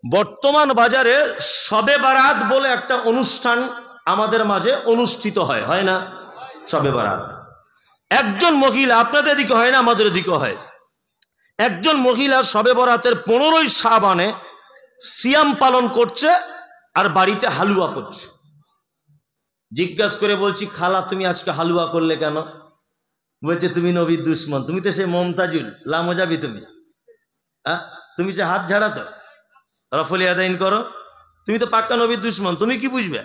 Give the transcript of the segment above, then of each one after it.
বর্তমান বাজারে শবে বারাত বলে একটা অনুষ্ঠান আমাদের মাঝে অনুষ্ঠিত হয়, হয় না? শবে বারাত একজন মহিলা, আপনাদের দিকে হয় না, আমাদের দিকে হয়, একজন মহিলা শবে বরাতের 15ই শাবানে সিয়াম পালন করছে আর বাড়িতে হালুয়া করছে। জিজ্ঞাসা করে বলছি, খালা তুমি আজকে হালুয়া করলে কেন? বলছে তুমি নবীর দুশ্মন, তুমি তো সে মমতাজুল লামজাবি, তুমি সে হাত ঝাড়া তো রফলি আদাইন করো, তুমি তো পাক্কা নবীর দুশ্মন, তুমি কি বুঝবে?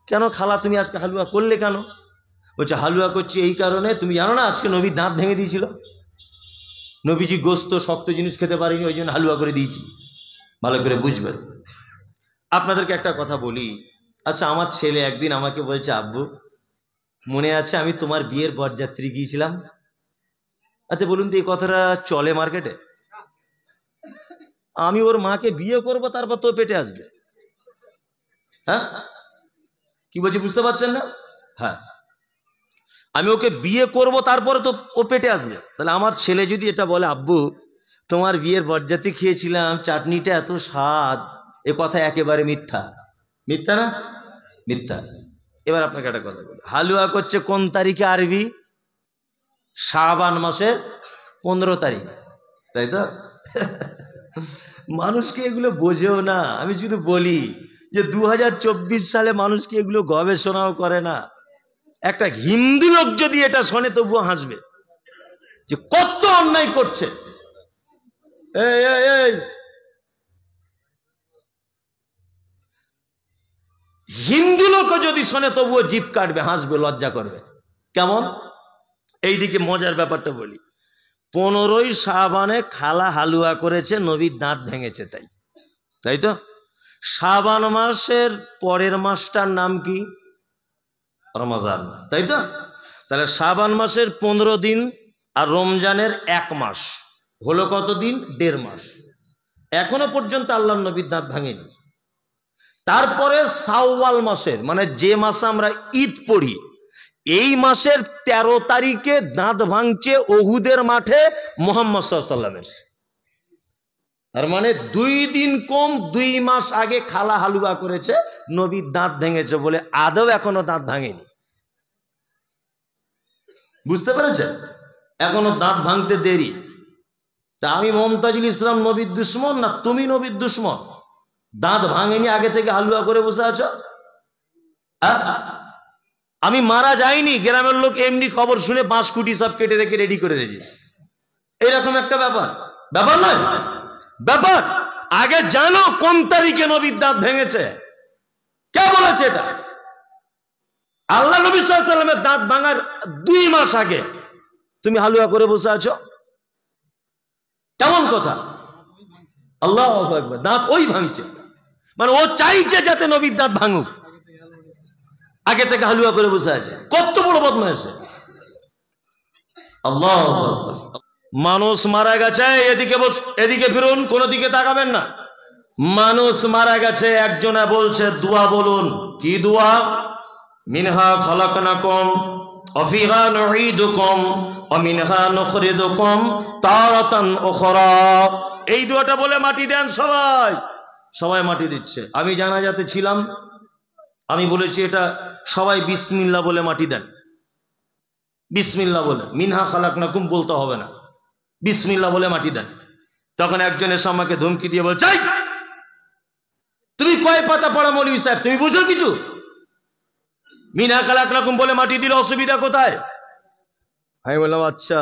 কেন খালা তুমি আজকে হালুয়া করলে কেন? বলছে হালুয়া করছি এই কারণে, তুমি জানো না আজকে নবীর দাঁত ভেঙে দিয়েছিল, নবীজি গোস্ত শক্ত জিনিস খেতে পারেনি, ওই জন্য হালুয়া করে দিয়েছি। ভালো করে বুঝবেন। আপনাদেরকে একটা কথা বলি, আচ্ছা আমার ছেলে একদিন আমাকে বলছে, আব্বু মনে আছে আমি তোমার বিয়ের বরযাত্রী গিয়েছিলাম? আচ্ছা বলুন তো এই কথাটা চলে মার্কেটে? আমি ওর মাকে বিয়ে করব তারপর তো পেটে আসবে? হ্যাঁ কি বলছি বুঝতে পারছেন না? হ্যাঁ, আমি ওকে বিয়ে করব তারপরে তো ও পেটে আসবে। তাহলে আমার ছেলে যদি এটা বলে, আব্বু তোমার বিয়ের বরযাত্রী খেয়েছিলাম, চাটনিটা এত স্বাদ, এ কথা একেবারে মিথ্যা। মিথ্যা না? মিথ্যা। এবার আপনাকে একটা কথা বলি, হালুয়া করছে কোন তারিখে? আরবি শাবান মাসের 15 তারিখ, তাই তো? মানুষকে এগুলো বোঝেও না। আমি শুধু বলি যে 2024 সালে মানুষকে এগুলো গবেষণাও করে না। একটা হিন্দু লোক যদি এটা শোনে তবুও হাসবে যে কত অন্যায় করছে। হিন্দু লোকও যদি শোনে তবুও জিভ কাটবে, হাসবে, লজ্জা করবে। কেমন? এইদিকে মজার ব্যাপারটা বলি, 15ই শাবানে খালা হালুয়া করেছে, নবীর দাঁত ভেঙেছে, তাই তো? শাবান মাসের পরের মাসটার নাম কি? রমজান, তাই তো? তাহলে শাবান মাসের 15 দিন আর রমজানের 1 মাস হলো কত দিন? 1.5 মাস। এখনো পর্যন্ত আল্লাহর নবীর দাঁত ভাঙেনি। তারপরে শাওয়াল মাসের, মানে যে মাসে আমরা ঈদ পড়ি, এই মাসের 13 তারিখে দাঁত ভাঙছে ওহুদের মাঠে মুহাম্মদ সাল্লাল্লাহু আলাইহি ওয়াসাল্লামের। তার মানে 2 দিন কম 2 মাস আগে খালা হালুয়া করেছে, নবীর দাঁত ভেঙেছে বলে আদৌ এখনো দাঁত ভাঙেনি। বুঝতে পেরেছেন? এখনো দাঁত ভাঙতে দেরি। তা আমি মমতাজুল ইসলাম নবীর দুশ্মন না তুমি নবীর দুশ্মন? দাঁত ভাঙেনি, আগে থেকে হালুয়া করে বসে আছো। আমি মারা যাইনি, গ্রামের লোক এমনি খবর শুনে 5 কোটি সব কেটে রেখে রেডি করে রেখেছে, এরকম একটা ব্যাপার। ব্যাপার নয়, ব্যাপার। আগে জানো কোন তারিখে নবীর দাঁত ভেঙেছে, কে বলেছে এটা? আল্লাহ নবী সাল্লাল্লাহু আলাইহি ওয়াসাল্লামের দাঁত ভাঙার 2 মাস আগে তুমি হালুয়া করে বসে আছো, কেমন কথা? আল্লাহু আকবার। দাঁত ওই ভাঙছে, মানে ও চাইছে যাতে নবীর দাঁত ভাঙুক, আগে থেকে হালুয়া করে বসে আছে। কত বড় বদমাশ! আল্লাহু আকবার। মানুষ মারা গেছে, এদিকে ফিরুন, কোন দিকে তাকাবেন না। মানুষ মারা গেছে, একজনে বলছে দোয়া বলুন। কি দোয়া? মিনহা খলাকনাকুম ওয়া ফিহা নুঈদুকুম ওয়া মিনহা নুখরিজুকুম তারাতান উখরা। এই দোয়াটা বলে মাটি দেন সবাই। সবাই মাটি দিচ্ছে। আমি জানাজাতে ছিলাম, আমি বলেছি এটা সবাই বিসমিল্লাহ বলে মাটি দেন, বিসমিল্লাহ বলে। মিনহা খালাকনাকুম বলতে হবে না, বিসমিল্লাহ বলে মাটি দেন। তখন একজন এসে আমাকে ধমকি দিয়ে বলছে, তুমি কয় পাতা পড়া মৌলভী সাহেব, তুমি বুঝো কিছু? মিনহা খালাকনাকুম বলে মাটি দিলে অসুবিধা কোথায়? আমি বললাম আচ্ছা,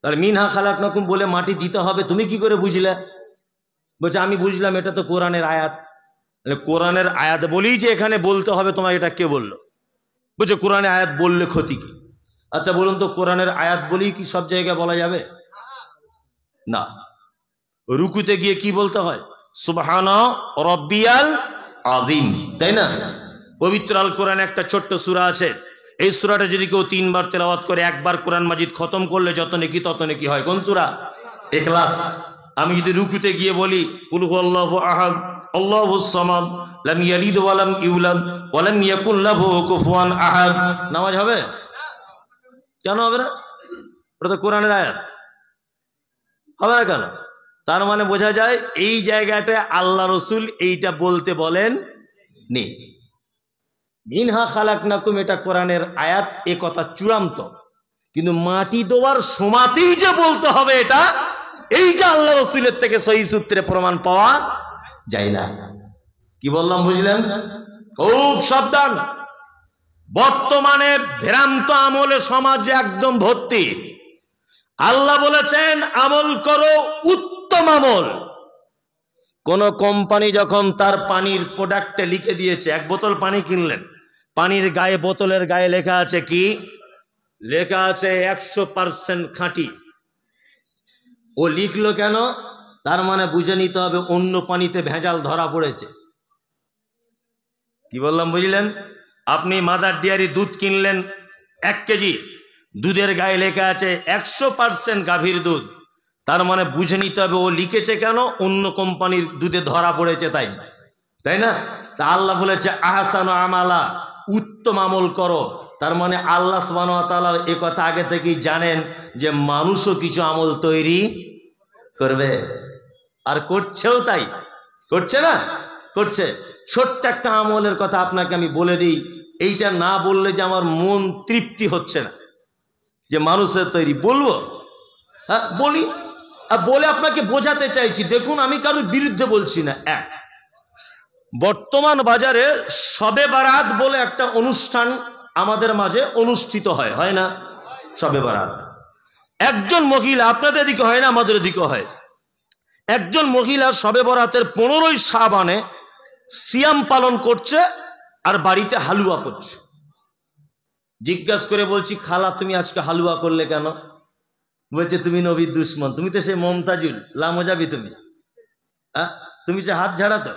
তাহলে মিনহা খালাকনাকুম বলে মাটি দিতে হবে, তুমি কি করে বুঝলে? বলছে আমি বুঝলাম, এটা তো কোরআনের আয়াত। কোরআনের আয়াত বলেই যে এখানে বলতে হবে তোমার, এটা কে বললো? বলছে কোরআনের আয়াত বললে ক্ষতি কি? আচ্ছা বলুন তো, কোরআনের আয়াত বলেই কি সব জায়গায় বলা যাবে? না। রুকুতে গিয়ে কি বলতে হয়? সুবহানা রাব্বিয়াল আযীম, তাই না? পবিত্র আল কোরআনে একটা ছোট্ট সূরা আছে, এই সূরাটা যদি কেউ 3 বার তেলাওয়াত করে, একবার কোরআন মাজিদ খতম করলে যত নেকি তত নেকি হয়। কোন সূরা? ইখলাস। আমি যদি রুকুতে গিয়ে বলি কুল হুয়াল্লাহু আহাদ আল্লাহুস সামাদ লাম ইয়ালিদ ওয়া লাম ইউলাদ ওয়া লাম ইয়াকুল লাহু কুফুয়ান আহাদ, নামাজ হবে? কেন হবে না? ওটা তো কোরআনের আয়াত, হবে না কেন? তার মানে বোঝা যায় এই জায়গাটায় আল্লাহ রসুল এইটা বলতে বলেন নি। মিনহা খালাকনাকুম, এটা কোরআনের আয়াত, এ কথা চূড়ান্ত। কিন্তু মাটি দেওয়ার সমাতেই যে বলতে হবে এটা, এইটা আল্লাহ রসুলের থেকে সহিহ সূত্রে প্রমাণ পাওয়া যায় না। কি বললাম বুঝলেন? খুব সাবধান। বর্তমানে ভ্রান্ত আমলে সমাজে একদম ভর্তি। আল্লাহ বলেছেন আমল করো, উত্তম আমল। কোন কোম্পানি যখন তার পানির প্রোডাক্টে লিখে দিয়েছে, এক বোতল পানি কিনলেন, পানির গায়ে, বোতলের গায়ে লেখা আছে কি? লেখা আছে 100% খাঁটি। ও লিখলো কেন? তার মানে বুঝে নিতে হবে অন্য পানিতে ভেজাল ধরা পড়েছে। কি বললাম বুঝলেন? আপনি মাদার ডেয়ারি দুধ কিনলেন 1 কেজি, দুধের গায়ে লেখা আছে 100% গাভীর দুধ। তার মানে বুঝে নিতে হবে ও লিখেছে কেন? অন্য কোম্পানির দুধে ধরা পড়েছে তাই, তাই না? তা আল্লাহ বলেছে আহসানু আমালা, উত্তম আমল করো। তার মানে আল্লাহ সুবহানাহু ওয়া তাআলা এ কথা আগে থেকেই জানেন যে মানুষও কিছু আমল তৈরি করবে, আর করছেও। তাই করছে না? করছে। ছোট্ট একটা আমলের কথা আপনাকে আমি বলে দিই, এইটা না বললে যে আমার মন তৃপ্তি হচ্ছে না যে মানুষের তৈরি। বলবো? হ্যাঁ বলি। আর বলে আপনাকে বোঝাতে চাইছি, দেখুন আমি কারোর বিরুদ্ধে বলছি না। এক, বর্তমান বাজারে শবে বারাত বলে একটা অনুষ্ঠান আমাদের মাঝে অনুষ্ঠিত হয়, হয় না? শবে বারাত। একজন মহিলা, আপনাদের দিকে হয় না, আমাদের দিকে হয়, একজন মহিলা শবে বরাতের 15ই শাবানে সিয়াম পালন করছে আর বাড়িতে হালুয়া করছে। জিজ্ঞাসা করে বলছি, খালা তুমি আজকে হালুয়া করলে কেন? বলছে তুমি নবীর দুশ্মন, তুমি তো সে মমতাজুল লামজাবি, তুমি সে হাত ঝাড়া তো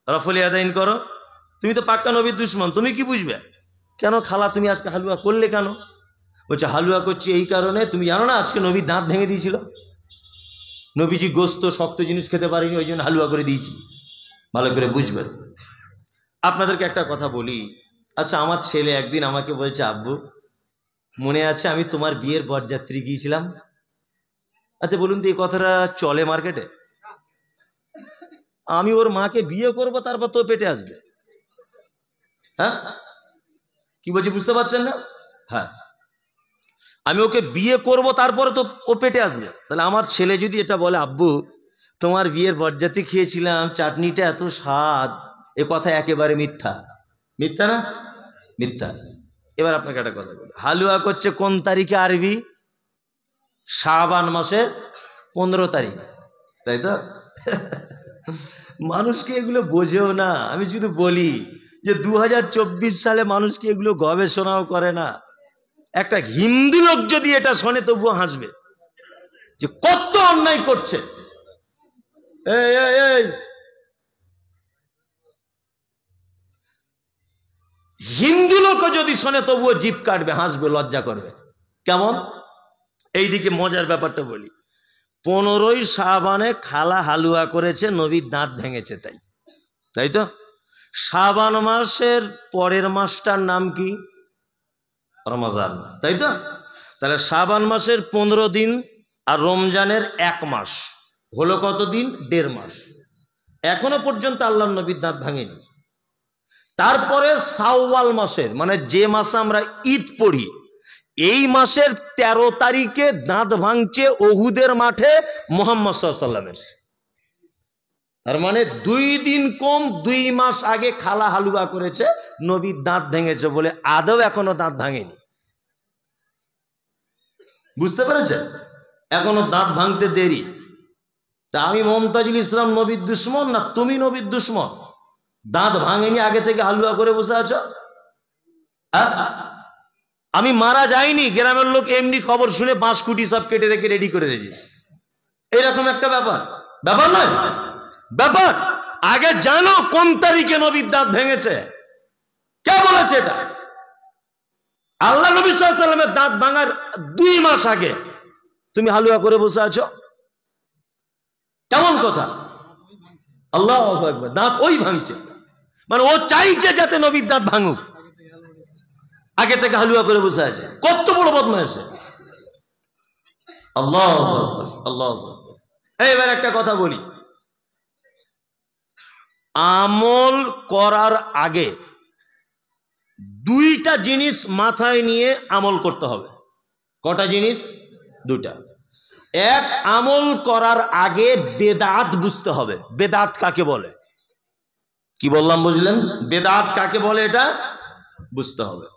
রফলি আদাইন করো, তুমি তো পাক্কা নবীর দুশ্মন, তুমি কি বুঝবে? কেন খালা তুমি আজকে হালুয়া করলে কেন? বলছে হালুয়া করছি এই কারণে, তুমি জানো না আজকে নবীর দাঁত ভেঙে দিয়েছিল, নবীজি গোস্ত শক্ত জিনিস খেতে পারেনি, ওই জন্য হালুয়া করে দিয়েছি। ভালো করে বুঝবেন। আপনাদেরকে একটা কথা বলি। আচ্ছা, আমার ছেলে একদিন আমাকে বলছে, আব্বু মনে আছে আমি তোমার বিয়ের বরযাত্রী গিয়েছিলাম? আচ্ছা বলুন তো এই কথাটা চলে মার্কেটে? আমি ওর মাকে বিয়ে করব, তারপর তো পেটে আসবে। হ্যাঁ কি বলছি বুঝতে পারছেন না? হ্যাঁ, আমি ওকে বিয়ে করব তারপরে তো ও পেটে আসবে। তাহলে আমার ছেলে যদি এটা বলে, আব্বু তোমার বিয়ের বরযাত্রী খেয়েছিলাম, চাটনিটা এত স্বাদ, এ কথা একেবারে মিথ্যা। মিথ্যা না? মিথ্যা। এবার আপনাকে একটা কথা বলি, হালুয়া করছে কোন তারিখে? আরবি শাবান মাসের 15 তারিখ, তাই তো? মানুষকে এগুলো বোঝেও না। আমি শুধু বলি যে 2024 সালে মানুষকে এগুলো গবেষণাও করে না। একটা হিন্দু লোক যদি এটা শোনে তবুও হাসবে যে কত অন্যায় করছে। এই হিন্দু লোকও যদি শোনে তবুও জিভ কাটবে, হাসবে, লজ্জা করবে। কেমন? এইদিকে মজার ব্যাপারটা বলি। 15ই শাবানে খালা হালুয়া করেছে, নবীর দাঁত ভেঙেছে, তাই, তাই তো? শাবান মাসের পরের মাসটার নাম কি? রমজান, তাই তো? তাহলে শাবান মাসের 15 দিন আর রমজানের 1 মাস হলো কত দিন? 1.5 মাস। এখনো পর্যন্ত আল্লাহর নবীর দাঁত ভাঙেনি। তারপরে শাওয়াল মাসের, মানে যে মাসে আমরা ঈদ পড়ি, এই মাসের 13 তারিখে দাঁত ভাঙছে ওহুদের মাঠে মুহাম্মদ সাল্লাল্লাহু আলাইহি ওয়াসাল্লামের। তার মানে 2 দিন কম 2 মাস আগে খালা হালুয়া করেছে, নবীর দাঁত ভেঙেছে বলে আদৌ এখনো দাঁত ভাঙেনি। বুঝতে পেরেছেন? এখনো দাঁত ভাঙতে দেরি। তা আমি মমতাজুল ইসলাম নবীর দুশ্মন না তুমি নবীর দুশ্মন? দাঁত ভাঙেনি, আগে থেকে হালুয়া করে বসে আছো। আমি মারা যাইনি, গ্রামের লোক এমনি খবর শুনে বাঁশকুটি সব কেটে রেখে রেডি করে রেখেছে, এইরকম একটা ব্যাপার। ব্যাপার নয়, ব্যাপার। আগে জানো কোন তারিখে নবীর দাঁত ভেঙেছে, কে বলেছে এটা? আল্লাহ নবী সাল্লাল্লাহু আলাইহি ওয়াসাল্লামের দাঁত ভাঙার 2 মাস আগে তুমি হালুয়া করে বসে আছো, কেমন কথা? আল্লাহু আকবার। দাঁত ওই ভাঙছে, মানে ও চাইছে যাতে নবীর দাঁত ভাঙুক, আগে থেকে হালুয়া করে বসে আছে। কত বড় বদমাইশ! আল্লাহু আকবার, আল্লাহু আকবার। এবার একটা কথা বলি, আমল করার আগে দুইটা জিনিস মাথায় নিয়ে আমল করতে হবে। কটা জিনিস? দুটা। এক, আমল করার আগে বেদাত বুঝতে হবে। বেদাত কাকে বলে? কি বললাম বুঝলেন? বেদাত কাকে বলে এটা বুঝতে হবে।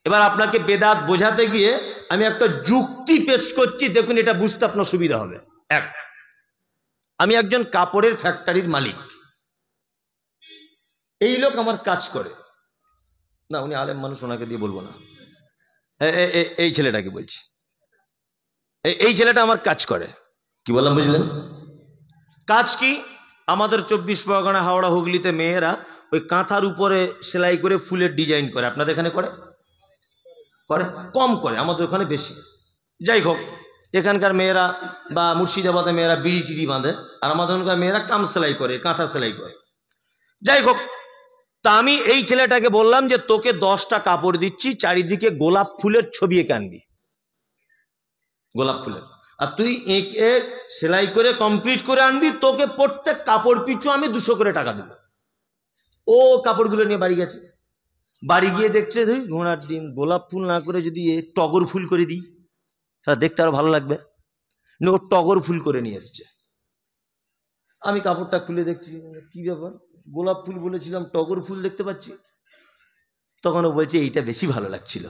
এবার আপনাকে বেদাত বোঝাতে গিয়ে আমি একটা যুক্তি পেশ করছি, দেখুন এটা বুঝতে আপনার সুবিধা হবে। এক, আমি একজন কাপড়ের ফ্যাক্টরির মালিক। এই লোক আমার কাজ করে না, উনি আলেম মানুষ, ওনাকে দিয়ে বলবো না, এই ছেলেটাকে বলছি। এই ছেলেটা আমার কাজ করে। কি বললাম বুঝলেন? কাজ কি? আমাদের 24 পরগনা, হাওড়া, হুগলিতে মেয়েরা ওই কাঁথার উপরে সেলাই করে ফুলের ডিজাইন করে। আপনাদের এখানে করে? করে কম করে, আমাদের ওখানে বেশি। যাই হোক, এখানকার মেয়েরা বা মুর্শিদাবাদের মেয়েরা বিড়ি টিড়ি বাঁধে, আর আমাদের ওখানকার মেয়েরা কাম সেলাই করে, কাঁথা সেলাই করে। যাই হোক, তা আমি এই ছেলেটাকে বললাম যে তোকে 10টা কাপড় দিচ্ছি, চারিদিকে গোলাপ ফুলের ছবি এঁকে আনবি, গোলাপ ফুলের, আর তুই এঁকে সেলাই করে কমপ্লিট করে আনবি। তোকে প্রত্যেক কাপড় পিছু আমি 200 করে টাকা দেবো। ও কাপড়গুলো নিয়ে বাড়ি গেছে। বাড়ি গিয়ে দেখছে ঘোড়ার ডিম, গোলাপ ফুল না করে যদি টগর ফুল করে দিই তাহলে দেখতে আরো ভালো লাগবে। ও টগর ফুল করে নিয়ে এসছে। আমি কাপড়টা খুলে দেখছি, কি ব্যাপার, গোলাপ ফুল বলেছিলাম, টগর ফুল দেখতে পাচ্ছি। তখন ও বলছে এইটা বেশি ভালো লাগছিল।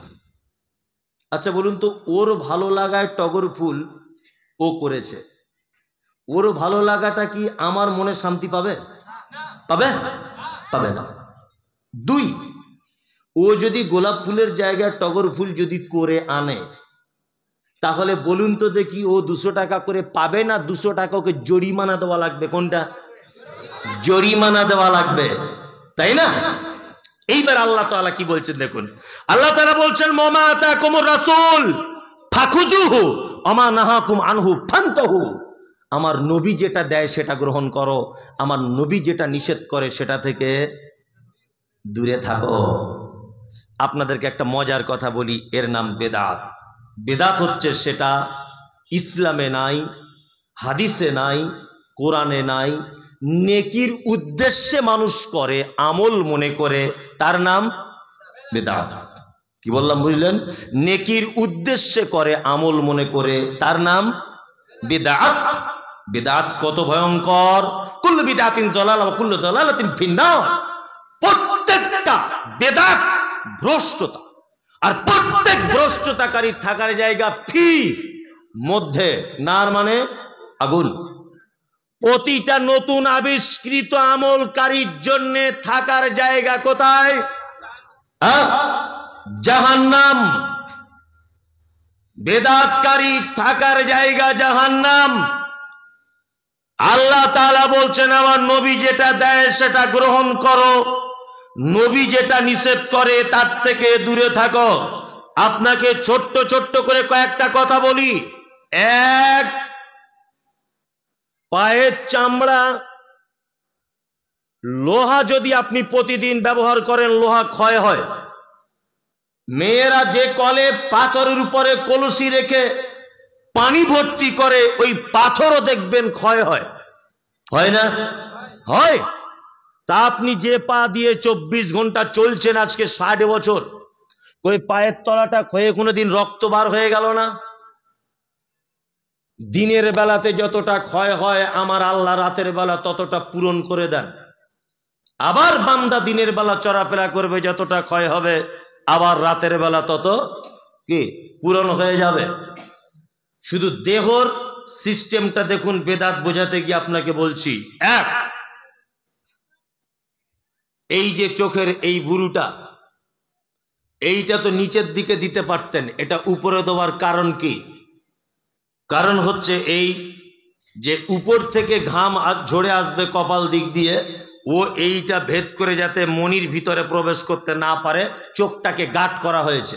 আচ্ছা বলুন তো, ওর ভালো লাগায় টগর ফুল ও করেছে, ওর ভালো লাগাটা কি আমার মনে শান্তি পাবে? পাবে? পাবে না। দুই, ও যদি গোলাপ ফুলের জায়গায় টগর ফুল যদি করে আনে, তাহলে বলুন তো দেখি ও 200 টাকা করে পাবে না 200 টাকা ওকে জরিমানা দেওয়া লাগবে? কোনটা? জরিমানা দেওয়া লাগবে, তাই না? এইবার আল্লাহ তাআলা কি বলছেন দেখুন। আল্লাহ তাআলা বলছেন, মামা আতাকুমুর রাসূল ফাখুযুহু ওমা নাহাকুম আনহু ফান্তাহু। আমার নবী যেটা দেয় সেটা গ্রহণ করো, আমার নবী যেটা নিষেধ করে সেটা থেকে দূরে থাকো। আপনাদেরকে একটা মজার কথা বলি, এর নাম বেদাত। বেদাত হচ্ছে সেটা ইসলামে নাই, হাদিসে নাই, কোরআনে নাই, নেকির উদ্দেশ্যে মানুষ করে, আমল মনে করে, তার নাম বেদাত। কি বললাম বুঝলেন? নেকির উদ্দেশ্যে করে, আমল মনে করে, তার নাম বেদাত। বেদাত কত ভয়ঙ্কর! কুল্লু বিদআতিন যালালা ওয়া কুল্লু যালালাতিন ফিন্নার। প্রত্যেকটা বেদাত ভ্রষ্টতা, আর প্রত্যেক ভ্রষ্টতাকারী থাকার জায়গা ফি মধ্যে, নার মানে আগুন। প্রতিটা নতুন আবিষ্কৃত আমলকারীর জন্য থাকার জায়গা কোথায়? জাহান্নাম। বেদাতকারী থাকার জায়গা জাহান্নাম। আল্লাহ তাআলা বলছেন, আমার নবী যেটা দেয় সেটা গ্রহণ করো, নবী যেটা নিষেধ করে তার থেকে দূরে থাকো। আপনাকে ছোট্ট ছোট্ট করে কয়েকটা কথা বলি। এক, পায়ের চামড়া, লোহা যদি আপনি প্রতিদিন ব্যবহার করেন লোহা ক্ষয় হয়। মেয়েরা যে কলে পাথরের উপরে কলসি রেখে পানি ভর্তি করে, ওই পাথরও দেখবেন ক্ষয় হয়, হয় না? হয়। তা আপনি যে পা দিয়ে 24 ঘন্টা চলছেন আজকে 60 বছর, ওই পায়ের তলাটা ক্ষয়ে কোনোদিন রক্ত বার হয়ে গেল না? দিনের বেলাতে যতটা ক্ষয় হয় আমার আল্লাহ রাতের বেলা ততটা পূরণ করে দেন। আবার বান্দা দিনের বেলা চলাফেরা করবে, যতটা ক্ষয় হবে আবার রাতের বেলা তত কি পূরণ হয়ে যাবে। শুধু দেহর সিস্টেমটা দেখুন। বেদাত বোঝাতে গিয়ে আপনাকে বলছি, এক, এই যে চোখের এই বুরুটা, এইটা তো নিচের দিকে দিতে পারতেন, এটা উপরে দেওয়ার কারণ কি? কারণ হচ্ছে এই যে উপর থেকে ঘাম ঝরে আসবে কপাল দিক দিয়ে, ও এইটা ভেদ করে যাতে মনির ভিতরে প্রবেশ করতে না পারে, চোখটাকে গাঁট করা হয়েছে।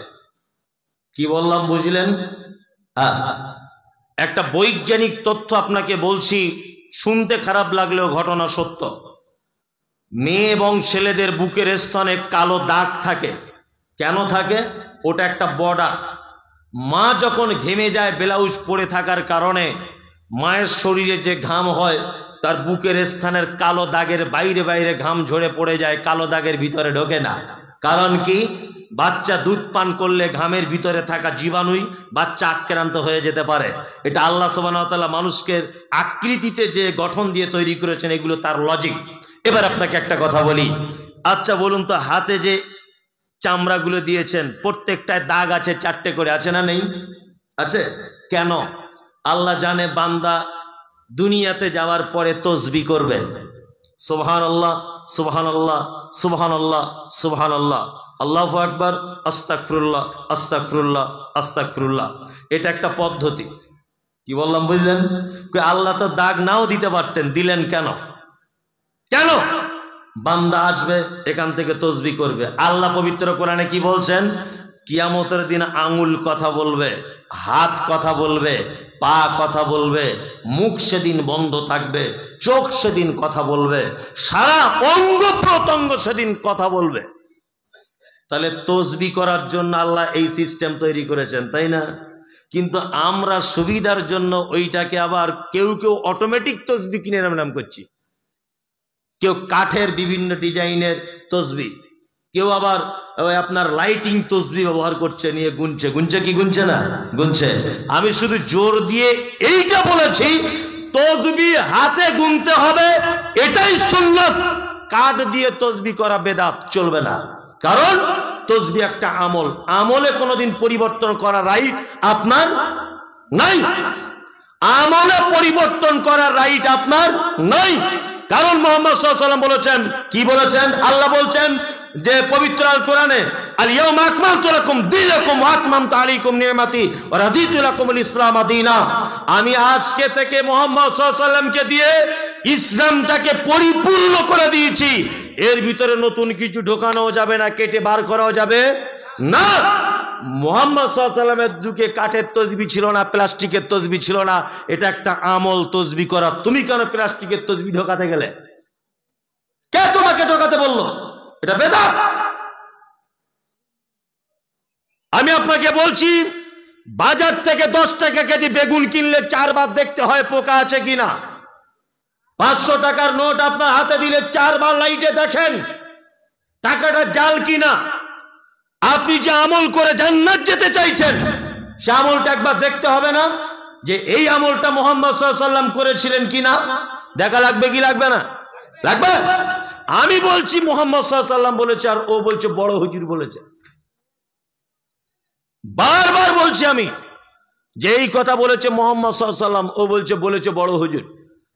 কি বললাম বুঝলেন? হ্যাঁ, একটা বৈজ্ঞানিক তথ্য আপনাকে বলছি, শুনতে খারাপ লাগলেও ঘটনা সত্য। মেয়ে এবং ছেলেদের বুকের স্থানে কালো দাগ থাকে। কেন থাকে? ওটা একটা বর্ডার। মা যখন ঘেমে যায় ব্লাউজ পরে থাকার কারণে, মায়ের শরীরে যে ঘাম হয় তার বুকের স্থানের কালো দাগের বাইরে বাইরে ঘাম ঝরে পড়ে যায়, কালো দাগের ভিতরে ঢোকে না। কারণ কি? বাচ্চা দুধ পান করলে ঘামের ভিতরে থাকা জীবাণুই বাচ্চা আক্রান্ত হয়ে যেতে পারে। এটা আল্লাহ সুবহানাহু ওয়া তাআলা মানুষকে আকৃতিতে যে গঠন দিয়ে তৈরি করেছেন, এগুলো তার লজিক। এবার আপনাকে একটা কথা বলি, আচ্ছা বলুন তো, হাতে যে চামড়াগুলো দিয়েছেন প্রত্যেকটায় দাগ আছে, 4টে করে, আছে না নেই? আছে। কেন? আল্লাহ জানে বান্দা দুনিয়াতে যাওয়ার পরে তসবিহ করবে, সুবহানাল্লাহ সুবহানাল্লাহ সুবহানাল্লাহ সুবহানাল্লাহ, আল্লাহু আকবার, আস্তাগফিরুল্লাহ আস্তাগফিরুল্লাহ আস্তাগফিরুল্লাহ। এটা একটা পদ্ধতি। কি বললাম বুঝলেন? আল্লাহ তো দাগ নাও দিতে পারতেন, দিলেন কেন? কেন? বান্দা আসবে এখান থেকে তসবিহ করবে। আল্লাহ পবিত্র কোরআনে কি বলছেন? কিয়ামতের দিন আঙ্গুল কথা বলবে, হাত কথা বলবে, পা কথা বলবে, মুখ সেদিন বন্ধ থাকবে, চোখ সেদিন কথা বলবে, সারা অঙ্গ প্রত্যঙ্গ সেদিন কথা বলবে। তাহলে তসবিহ করার জন্য আল্লাহ এই সিস্টেম তৈরি করেছেন, তাই না? কিন্তু আমরা সুবিধার জন্য ওইটাকে আবার কেউ কেউ অটোমেটিক তসবিহ কিনে নাম করছি, কেউ কাঠের বিভিন্ন ডিজাইনের তসবিহ, কেউ আবার ওই আপনার লাইটিং তসবিহ ব্যবহার করছে, নিয়ে গুনছে। গুনছে কি গুনছে না? গুনছে। আমি শুধু জোর দিয়ে এইটা বলেছি, তসবিহ হাতে গুনতে হবে, এটাই সুন্নাত। কাঠ দিয়ে তসবিহ করা বেদাত, চলবে না। কারণ তসবিহ একটা আমল, আমলে কোনোদিন পরিবর্তন করা রাইট আপনার নাই, আমলে পরিবর্তন করার রাইট আপনার নাই। কারণ মুহাম্মদ সাল্লাল্লাহু আলাইহি ওয়াসাল্লাম বলেছেন, কি বলেছেন? আল্লাহ বলছেন যে পবিত্র আল কোরআনে, আল ইয়াউমা আকমালতু লাকুম দীনাকুম ওয়া আতমামতু আলাইকুম নি'মাতি ওয়া রাদিতু লাকুমুল ইসলাম দীনা। আমি আজকে থেকে মুহাম্মদ সাল্লাল্লাহু আলাইহি ওয়াসাল্লামকে দিয়ে ইসলামটাকে পরিপূর্ণ করে দিয়েছি, এর ভিতরে নতুন কিছু ঢোকানো যাবে না, কেটে বার করাও যাবে না। মুহাম্মদ সাল্লাল্লাহু আলাইহি ওয়াসাল্লামের যুগে কাঠের তসবিহ ছিল না, প্লাস্টিকের তসবিহ ছিল না, এটা একটা আমল তসবিহ করা। তুমি কেন প্লাস্টিকের তসবিহ ঢোকাতে গেলে? কে তোমাকে ঢোকাতে বললো? এটা বেদাত। আমি আপনাকে বলছি, বাজার থেকে 10 টাকা কেজি বেগুন কিনলে 4 বার দেখতে হয় পোকা আছে কিনা। 500 টাকার নোট আপনার হাতে দিলে 4 বার লাইটে দেখেন টাকাটা জাল কিনা। আপনি যে আমল করে জান্নাত যেতে চাইছেন, সে আমলটা একবার দেখতে হবে না, যে এই আমলটা মুহাম্মদ সাল্লাল্লাহু আলাইহি ওয়াসাল্লাম করেছিলেন কিনা? দেখা লাগবে কি লাগবে না? লাগবে। আমি বলছি মুহাম্মদ সাল্লাল্লাহু আলাইহি ওয়াসাল্লাম বলেছে, আর ও বলছে বড় হুজুর বলেছে। বারবার বলছি আমি যে এই কথা বলেছে মুহাম্মদ সাল্লাল্লাহু আলাইহি ওয়াসাল্লাম, ও বলেছে বড় হুজুর।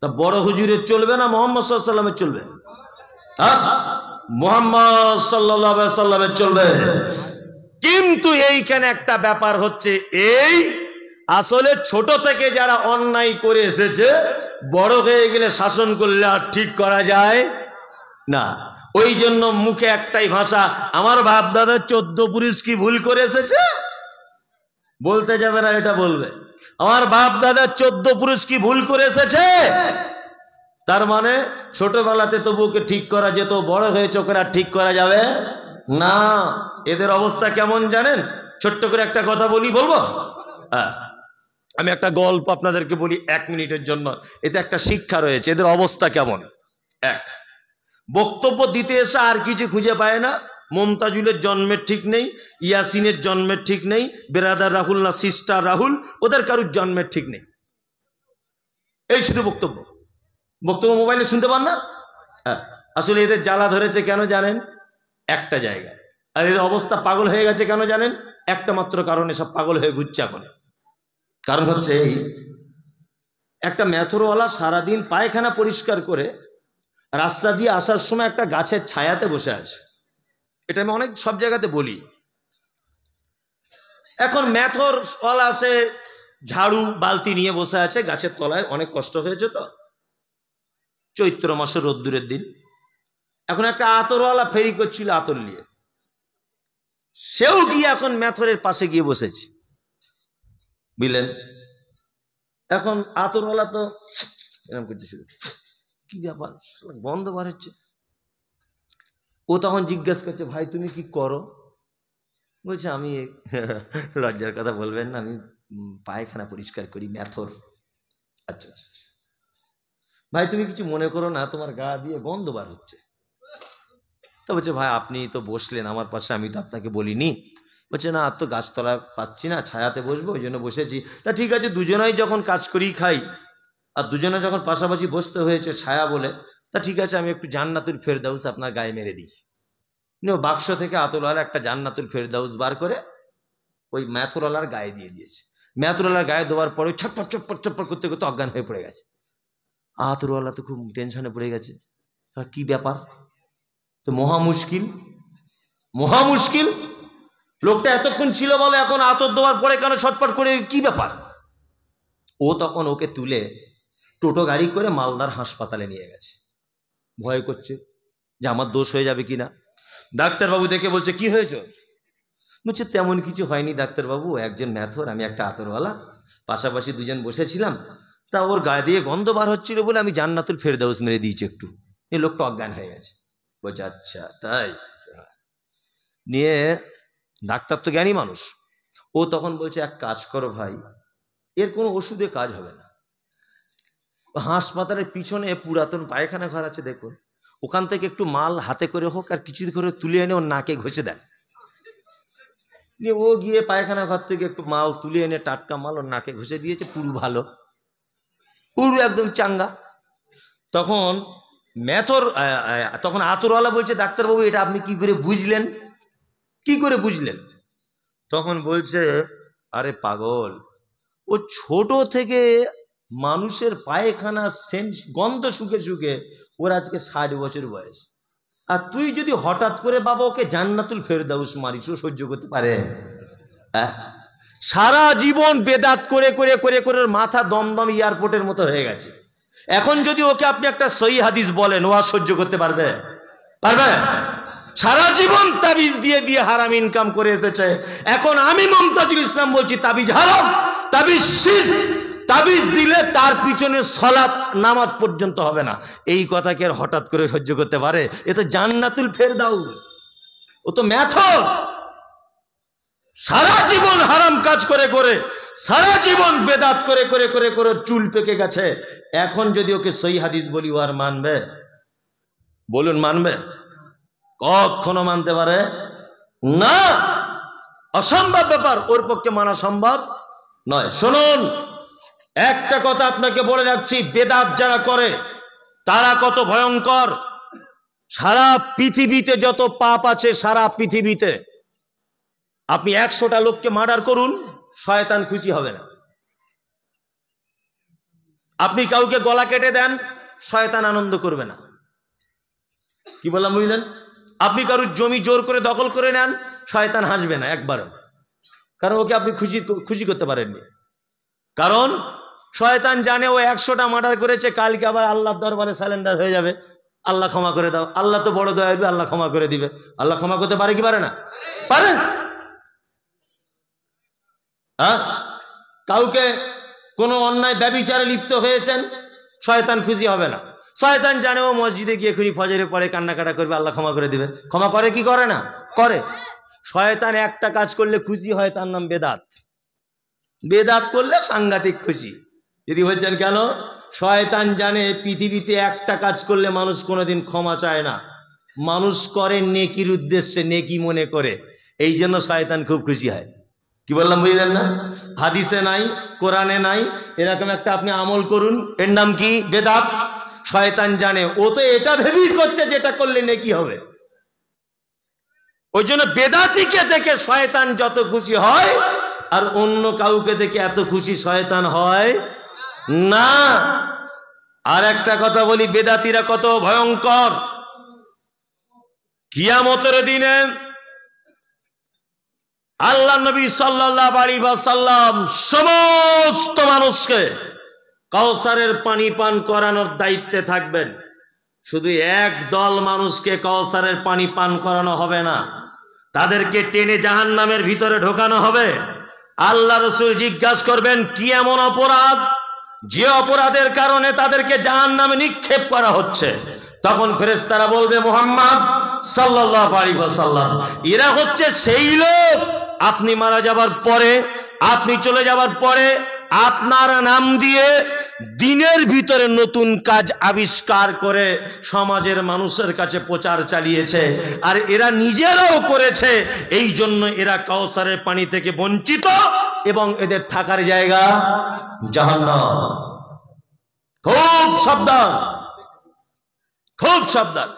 তা বড় হুজুরের চলবে না মুহাম্মদ সাল্লাল্লাহু আলাইহি ওয়াসাল্লামের চলবে? হ্যাঁ, মুহাম্মদ সাল্লাল্লাহু আলাইহি ওয়াসাল্লামের চলবে। কিন্তু এইখানে একটা ব্যাপার হচ্ছে, এই আসলে ছোট থেকে যারা অন্যায় করে এসেছে, বড় হয়ে গেলে শাসন করলে আর ঠিক করা যায় না। ওই জন্য মুখে একটাই ভাষা, আমার বাপ দাদা 14 পুরুষ কি ভুল করে এসেছে, বলতে যাবে না, এটা বলবে আমার বাপ দাদা 14 পুরুষ কি ভুল করে এসেছে। তার মানে ছোটবেলাতে তবুকে ঠিক করা যেত, বড় হয়ে চোখের আর ঠিক করা যাবে না। এদের অবস্থা কেমন জানেন? ছোট্ট করে একটা কথা বলবো? হ্যাঁ, আমি একটা গল্প আপনাদেরকে বলি 1 মিনিটের জন্য, এতে একটা শিক্ষা রয়েছে। এদের অবস্থা কেমন? এক, বক্তব্য দিতে এসে আর কিছু খুঁজে পায় না। মমতাজুলের জন্মের ঠিক নেই, ইয়াসিনের জন্মের ঠিক নেই, বেরাদার রাহুল না সিস্টার রাহুল, ওদের কারুর জন্মের ঠিক নেই। এই শুধু বক্তব্য মোবাইলে শুনতে পান না? হ্যাঁ, আসলে এদের জ্বালা ধরেছে কেন জানেন? একটা জায়গায়। আর এদের অবস্থা পাগল হয়ে গেছে কেন জানেন? একটা মাত্র কারণে সব পাগল হয়ে ঘুরছে এখন। কারণ হচ্ছে এই, একটা মেথরওয়ালা সারাদিন পায়খানা পরিষ্কার করে রাস্তা দিয়ে আসার সময় একটা গাছের ছায়াতে বসে আছে। এটা আমি অনেক সব জায়গাতে বলি। এখন মেথরওয়ালা সে ঝাড়ু বালতি নিয়ে বসে আছে গাছের তলায়, অনেক কষ্ট হয়েছে তো, চৈত্র মাসের রোদ্দুরের দিন। এখন একটা আতরওয়ালা ফেরি করছিল আতর নিয়ে, সেও গিয়ে এখন মেথরের পাশে গিয়ে বসেছে, বুঝলেন? এখন আতরওয়ালা তো এরকম করতে শুরু, কি ব্যাপার, বন্ধ বার হচ্ছে। ও তখন জিজ্ঞেস করছে, ভাই তুমি কি করো? বলছে, আমি লজ্জার কথা বলবেন না, আমি পায়খানা পরিষ্কার করি, মেথর। আচ্ছা আচ্ছা ভাই, তুমি কিছু মনে করো না, তোমার গা দিয়ে গন্ধ বার হচ্ছে। তো বলছে, ভাই আপনি তো বসলেন আমার পাশে, আমি তো আপনাকে বলিনি। বলছে, না আর তো গাছতলা পাচ্ছি না, ছায়াতে বসবো, ওই জন্য বসেছি। তা ঠিক আছে, দুজনেই যখন কাজ করেই খাই আর দুজনে যখন পাশাপাশি বসতে হয়েছে ছায়া বলে, তা ঠিক আছে আমি একটু জান্নাতুল ফেরদাউস আপনার গায়ে মেরে দিই। বাক্স থেকে আতরওয়ালা একটা জান্নাতুল ফেরদাউস বার করে ওই ম্যাথরওয়ালার গায়ে দিয়ে দিয়েছে। ম্যাথরওয়ালার গায়ে দেওয়ার পরে ছটপট ছটপট ছটপট করতে করতে অজ্ঞান হয়ে পড়ে গেছে। আতরওয়ালা তো খুব টেনশনে পড়ে গেছে, কি ব্যাপার, তো মহা মুশকিল, মহা মুশকিল। লোকটা এতক্ষণ ছিল বলে এখন আতর দেওয়ার পরে কেন ছটপট করে, কি ব্যাপার? ও তখন ওকে তুলে টোটো গাড়ি করে মালদার হাসপাতালে নিয়ে গেছে। ভয় করছে যে আমার দোষ হয়ে যাবে কিনা। ডাক্তারবাবু দেখে বলছে, কি হয়েছে? বলছে, তেমন কিছু হয়নি ডাক্তারবাবু, একজন ম্যাথর, আমি একটা আতরওয়ালা, পাশাপাশি দুজন বসেছিলাম, তা ওর গায়ে দিয়ে গন্ধ বার হচ্ছিল বলে আমি জান্নাতুল ফেরদাউস মেরে দিয়েছি একটু। এই লোকটা অজ্ঞান হয়ে গেছে। বলছে, আচ্ছা তাই। নিয়ে ডাক্তার তো জ্ঞানী মানুষ, ও তখন বলছে, এক কাজ করো ভাই, এর কোনো ওষুধে কাজ হবে না। হাসপাতালের পিছনে পুরাতন পায়খানা ঘর আছে, দেখুন, ওখান থেকে একটু মাল হাতে করে হোক আর কিছু করে তুলে এনে ওর নাকে ঘষে দেন। ও গিয়ে পায়খানা ঘর থেকে একটু মাল তুলে এনে টাটকা মাল ওর নাকে ঘষে দিয়েছে, পুরো ভালো, পুরো একদম চাঙ্গা। তখন তখন আতরওয়ালা বলছে, ডাক্তারবাবু এটা আপনি কি করে বুঝলেন, কি করে বুঝলেন? তখন বলছে, আরে পাগল, ও ছোট থেকে মানুষের পায়খানা সেন্ট গন্ধ শুকে শুকে ওর আজকে 60 বছর বয়স, আর তুই যদি হঠাৎ করে বাবা ওকে জান্নাতুল ফেরদাউস মারিস, ও সহ্য করতে পারে? সারা জীবন বেদাত করে করে করে করে মাথা দমদম এয়ারপোর্টের মতো হয়ে গেছে। এখন যদি ওকে আপনি একটা সহি হাদিস বলেন, ও আর সহ্য করতে পারবে? পারবে? সারা জীবন তাবিজ দিয়ে দিয়ে হারাম ইনকাম করে এসেছে। এখন আমি মমতাজুল ইসলাম বলছি, তাবিজ হারাম, তাবিজ শিরক, তাবিজ দিলে তার পিছনে সালাত নামাজ পর্যন্ত হবে না। এই কথাকে আর হঠাৎ করে সহ্য করতে পারে? এ তো জান্নাতুল ফেরদাউস, ও তো ম্যাথর। সারা জীবন হারাম কাজ করে করে, সারা জীবন বেদাত করে করে করে করে চুল পেকে গেছে। এখন যদি ওকে সহি হাদিস বলি, ও আর মানবে? বলুন, মানবে? কখনো মানতে পারে না, অসম্ভব ব্যাপার, ওর পক্ষে মানা সম্ভব নয়। শুনুন, একটা কথা আপনাকে বলে রাখছি, বেদাত যারা করে তারা কত ভয়ঙ্কর। সারা পৃথিবীতে যত পাপ আছে, সারা পৃথিবীতে আপনি 100টা লোককে মার্ডার করুন, শয়তান খুশি হবে না। আপনি কাউকে গলা কেটে দেন, শয়তান আনন্দ করবে না। কি বললাম বুঝলেন? আপনি কারোর জমি জোর করে দখল করে নেন, শয়তান হাসবে না একবারও, কারণ ওকে আপনি খুশি করতে পারেননি। কারণ শয়তান জানে ও 100টা মার্ডার করেছে, কালকে আবার আল্লাহর দরবারে সারেন্ডার হয়ে যাবে, আল্লাহ ক্ষমা করে দাও, আল্লাহ তো বড় দয়ালু, আল্লাহ ক্ষমা করে দিবে। আল্লাহ ক্ষমা করতে পারে কি পারে না? পারে। হ্যাঁ, কাউকে কোনো অন্যায় ব্যভিচারে লিপ্ত হয়েছেন, শয়তান খুশি হবে না। শয়তান জানে ও মসজিদে গিয়ে খুনি ফজরে পড়ে কান্নাকাটা করবে, আল্লাহ ক্ষমা করে দিবে। ক্ষমা করে কি করে না? করে। শয়তান একটা কাজ করলে খুশি হয়, তার নাম বেদাত। বেদাত করলে সাংঘাতিক খুশি। যদি বলছেন কেন? শয়তান জানে পৃথিবীতে একটা কাজ করলে মানুষ কোনোদিন ক্ষমা চায় না, মানুষ করে নেকির উদ্দেশ্যে, নেকি মনে করে, এই জন্য শয়তান খুব খুশি হয়। কি বললাম বুঝলেন না? হাদিসে নাই, কোরআনে নাই, এরকম একটা আপনি আমল করুন, এর নাম কি? বেদাত। শয়তান জানে ও তো এটা ভেবেই করছে যেটা করলে নেকি হবে, ওই জন্য বেদাতিকে দেখে শয়তান যত খুশি হয়, আর অন্য কাউকে দেখে এত খুশি শয়তান হয় না। আর একটা কথা বলি, বেদাতিরা কত ভয়ঙ্কর। কিয়ামতের দিনে আল্লাহ নবী সাল্লাল্লাহু আলাইহি ওয়াসাল্লাম সমস্ত মানুষকে কাউসারের পানি পান করানোর দায়িত্বে থাকবেন। শুধু এক দল মানুষকে কাউসারের পানি পান করানো হবে না, তাদেরকে টেনে জাহান্নামের ভিতরে ঢোকানো হবে। আল্লাহ রাসূল জিজ্ঞাসা করবেন, কি এমন অপরাধ যে অপরাধের কারণে তাদেরকে জাহান্নামে নিক্ষেপ করা হচ্ছে? তখন ফেরেশতারা বলবে, মুহাম্মদ সাল্লাল্লাহু আলাইহি ওয়াসাল্লাম, এরা হচ্ছে সেই লোক আপনি মারা যাবার পরে, আপনি চলে যাবার পরে আপনার নাম দিয়ে দিনের ভিতরে নতুন কাজ আবিষ্কার করে সমাজের মানুষের কাছে প্রচার চালিয়েছে, আর এরা নিজেরাও করেছে। এই জন্য এরা কাউসারের পানি থেকে বঞ্চিত এবং এদের থাকার জায়গা জাহান্নাম। খুব সাবধান, খুব সাবধান।